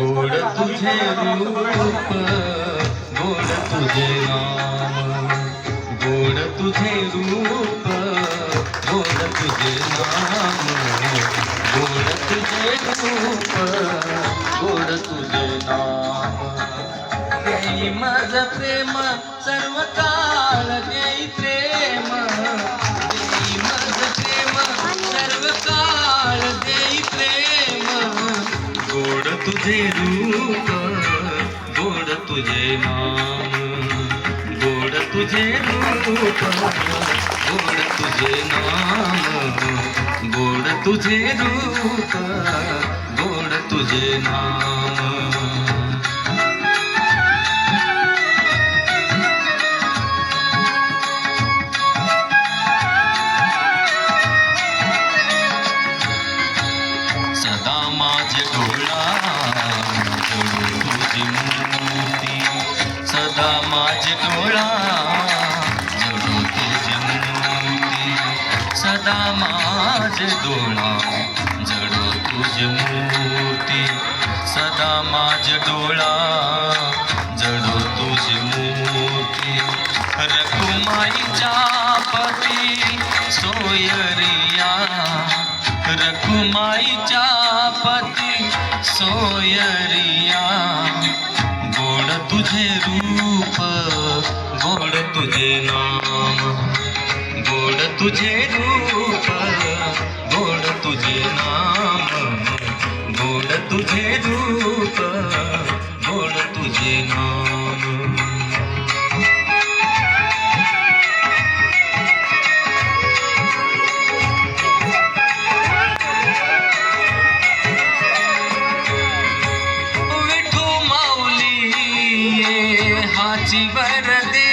गोड तुझे रूप गोड तुझे नाम गोड तुझे रूप गोड तुझे नाम गोड तुझे रूप गोड तुझे नाम देई माझं प्रेम सर्व काळ देई प्रेम देई माझं प्रेम सर्व काळ देई प्रेम गोड तुझे रूप गोड तुझे नाम गोड तुझे रूप गोड तुझे नाम गोड तुझे रूप गोड तुझे नाम सदा माझे डोळा जळू तुझी मूर्ती सदा माझे डोळा जळू तुझी मूर्ती सदा माझे डोळा जळू तुझी मूर्ती सदा माझे डोळा जळू तुझी मूर्ती रखुमाईच्या पती सोयरिया रखुमाईच्या पती सोयरिया गोड तुझे रूप गोड तुझे नाम गोड तुझे रूप गोड तुझे नाम गोड तुझे रूप गोड तुझे नाम हाची वरदे